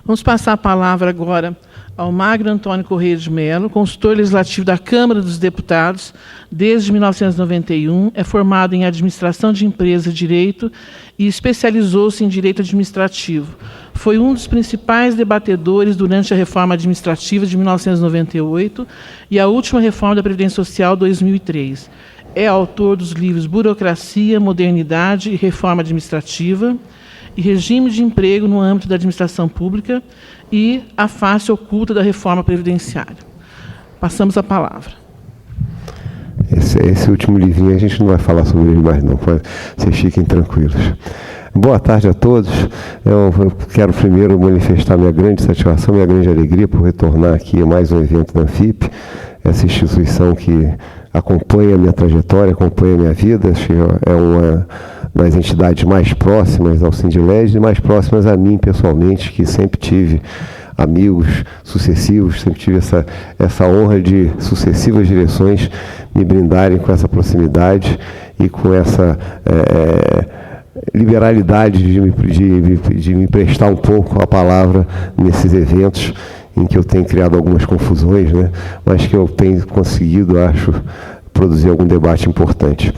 Vamos passar a palavra agora ao Magno Antônio Correia de Mello, consultor legislativo da Câmara dos Deputados desde 1991, é formado em Administração de Empresa e Direito e especializou-se em Direito Administrativo. Foi um dos principais debatedores durante a Reforma Administrativa de 1998 e a última Reforma da Previdência Social, 2003. É autor dos livros Burocracia, Modernidade e Reforma Administrativa e Regime de Emprego no âmbito da administração pública e A Face Oculta da Reforma Previdenciária. Passamos a palavra. Esse último livrinho a gente não vai falar sobre ele mais não, vocês fiquem tranquilos. Boa tarde a todos. Eu quero primeiro manifestar minha grande satisfação, minha grande alegria por retornar aqui a mais um evento da Anfip, essa instituição que acompanha a minha trajetória, acompanha a minha vida, é uma das entidades mais próximas ao Sindilege e mais próximas a mim pessoalmente, que sempre tive amigos sucessivos, sempre tive essa honra de sucessivas direções me brindarem com essa proximidade e com essa liberalidade de me prestar um pouco a palavra nesses eventos em que eu tenho criado algumas confusões, né? Mas que eu tenho conseguido, acho, produzir algum debate importante.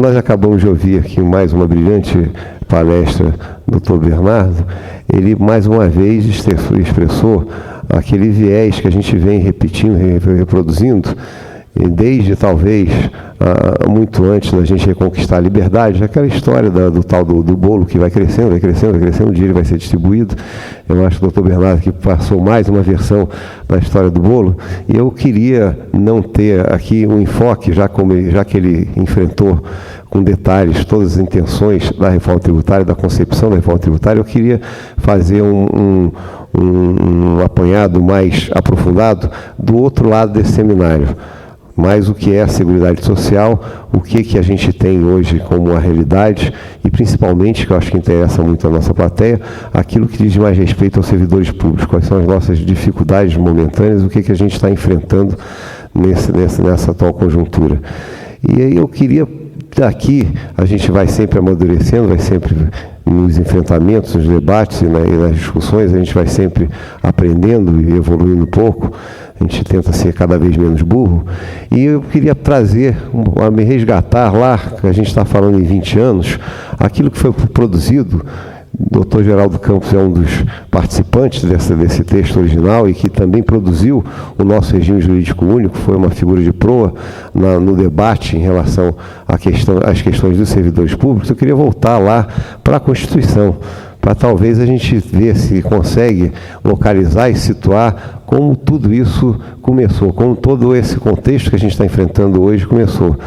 Nós acabamos de ouvir aqui mais uma brilhante palestra do Dr. Bernardo. Ele, mais uma vez, expressou aquele viés que a gente vem repetindo, reproduzindo, e desde, talvez, muito antes da gente reconquistar a liberdade, aquela história do tal do bolo que vai crescendo, um dia ele vai ser distribuído. Eu acho que o Dr. Bernardo que passou mais uma versão da história do bolo, e eu queria não ter aqui um enfoque, já que ele enfrentou com detalhes todas as intenções da reforma tributária, da concepção da reforma tributária, eu queria fazer um apanhado mais aprofundado do outro lado desse seminário. Mas o que é a Seguridade Social, o que a gente tem hoje como a realidade e, principalmente, que eu acho que interessa muito a nossa plateia, aquilo que diz mais respeito aos servidores públicos, quais são as nossas dificuldades momentâneas, o que a gente está enfrentando nessa atual conjuntura. E aí eu queria, daqui, a gente vai sempre amadurecendo, vai sempre nos enfrentamentos, nos debates e nas discussões, a gente vai sempre aprendendo e evoluindo um pouco. A gente tenta ser cada vez menos burro, e eu queria trazer, me resgatar lá, que a gente está falando em 20 anos, aquilo que foi produzido. O Dr. Geraldo Campos é um dos participantes desse texto original e que também produziu o nosso regime jurídico único, foi uma figura de proa no debate em relação às questões dos servidores públicos. Eu queria voltar lá para a Constituição, para talvez a gente ver se consegue localizar e situar como tudo isso começou, como todo esse contexto que a gente está enfrentando hoje começou.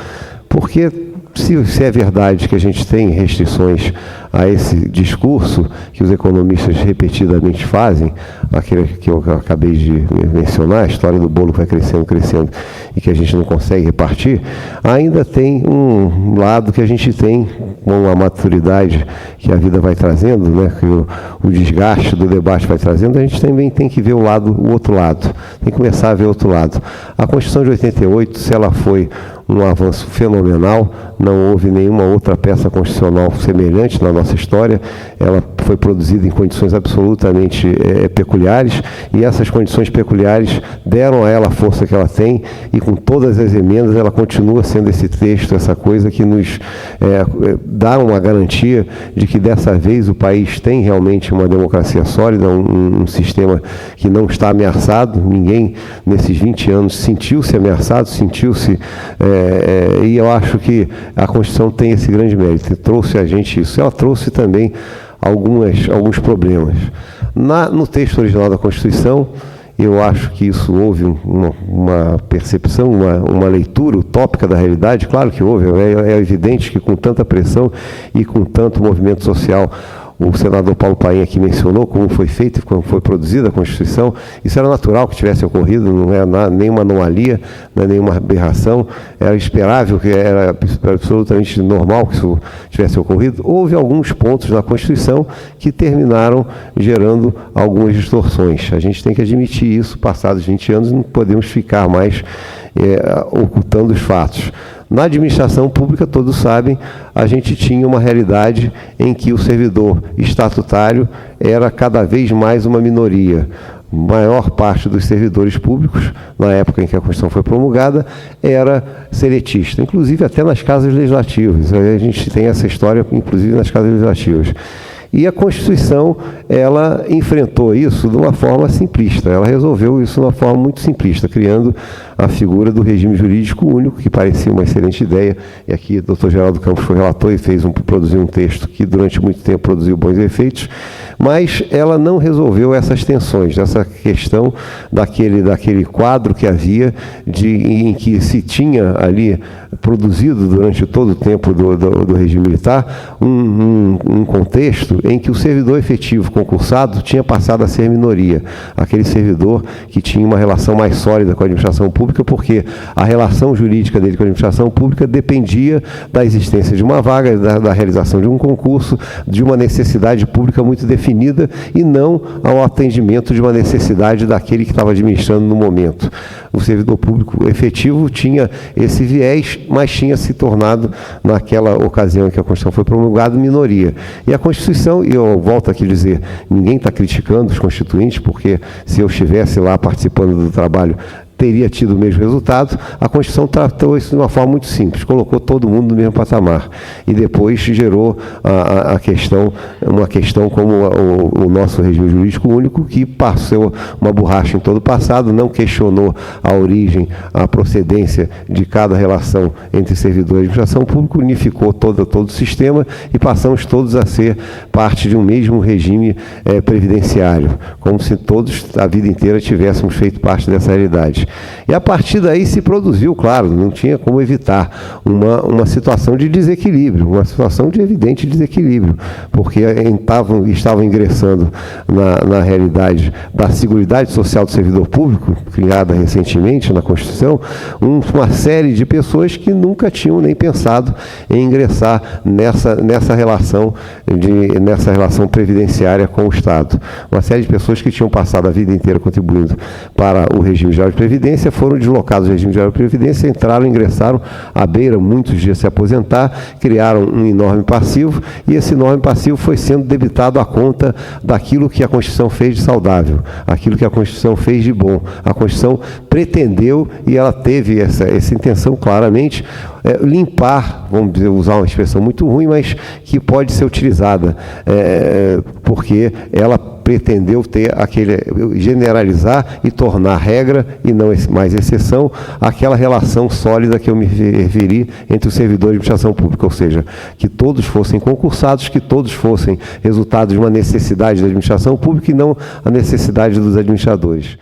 Porque se é verdade que a gente tem restrições a esse discurso que os economistas repetidamente fazem, aquele que eu acabei de mencionar, a história do bolo que vai crescendo e que a gente não consegue repartir, ainda tem um lado que a gente tem com a maturidade que a vida vai trazendo, né, que o desgaste do debate vai trazendo, a gente também tem que ver o outro lado, tem que começar a ver o outro lado. A Constituição de 88, se ela foi um avanço fenomenal, não houve nenhuma outra peça constitucional semelhante na nossa história, ela foi produzida em condições absolutamente peculiares, e essas condições peculiares deram a ela a força que ela tem, e com todas as emendas ela continua sendo esse texto, essa coisa que nos dá uma garantia de que dessa vez o país tem realmente uma democracia sólida, um sistema que não está ameaçado. Ninguém nesses 20 anos sentiu-se ameaçado, sentiu-se... e eu acho que a Constituição tem esse grande mérito, trouxe a gente isso. Ela trouxe também alguns problemas. No texto original da Constituição, eu acho que isso houve uma percepção, uma leitura utópica da realidade, claro que houve, é evidente que com tanta pressão e com tanto movimento social, o senador Paulo Paim aqui mencionou como foi feito, como foi produzida a Constituição. Isso era natural que tivesse ocorrido, não é nenhuma anomalia, não é nenhuma aberração, era esperável, que era absolutamente normal que isso tivesse ocorrido. Houve alguns pontos na Constituição que terminaram gerando algumas distorções. A gente tem que admitir isso, passados 20 anos, não podemos ficar mais ocultando os fatos. Na administração pública, todos sabem, a gente tinha uma realidade em que o servidor estatutário era cada vez mais uma minoria. Maior parte dos servidores públicos, na época em que a Constituição foi promulgada, era seletista, inclusive até nas casas legislativas. A gente tem essa história, inclusive nas casas legislativas. E a Constituição, ela enfrentou isso de uma forma simplista, ela resolveu isso de uma forma muito simplista, criando a figura do regime jurídico único, que parecia uma excelente ideia, e aqui o Dr. Geraldo Campos foi relator e produziu um texto que durante muito tempo produziu bons efeitos, mas ela não resolveu essas tensões, essa questão daquele quadro que havia, em que se tinha ali produzido durante todo o tempo do regime militar um contexto em que o servidor efetivo concursado tinha passado a ser minoria, aquele servidor que tinha uma relação mais sólida com a administração pública, porque a relação jurídica dele com a administração pública dependia da existência de uma vaga, da realização de um concurso, de uma necessidade pública muito definida e não ao atendimento de uma necessidade daquele que estava administrando no momento. O servidor público efetivo tinha esse viés, mas tinha se tornado, naquela ocasião em que a Constituição foi promulgada, minoria. E a Constituição, e eu volto aqui a dizer, ninguém está criticando os constituintes, porque se eu estivesse lá participando do trabalho, teria tido o mesmo resultado. A Constituição tratou isso de uma forma muito simples, colocou todo mundo no mesmo patamar. E depois gerou uma questão como o nosso regime jurídico único, que passou uma borracha em todo o passado, não questionou a origem, a procedência de cada relação entre servidor e administração pública, unificou todo o sistema e passamos todos a ser parte de um mesmo regime previdenciário, como se todos, a vida inteira, tivéssemos feito parte dessa realidade. E a partir daí se produziu, claro, não tinha como evitar uma situação de desequilíbrio, uma situação de evidente desequilíbrio, porque estavam ingressando na realidade da Seguridade Social do Servidor Público, criada recentemente na Constituição, uma série de pessoas que nunca tinham nem pensado em ingressar nessa relação previdenciária com o Estado. Uma série de pessoas que tinham passado a vida inteira contribuindo para o regime geral de previdência, foram deslocados do regime geral de previdência, ingressaram à beira, muitos dias se aposentar, criaram um enorme passivo, e esse enorme passivo foi sendo debitado à conta daquilo que a Constituição fez de saudável, aquilo que a Constituição fez de bom. A Constituição pretendeu, e ela teve essa intenção claramente, limpar, vamos dizer, usar uma expressão muito ruim, mas que pode ser utilizada, porque ela pretendeu generalizar e tornar regra e não mais exceção aquela relação sólida que eu me referi entre o servidor e a administração pública, ou seja, que todos fossem concursados, que todos fossem resultado de uma necessidade da administração pública e não a necessidade dos administradores.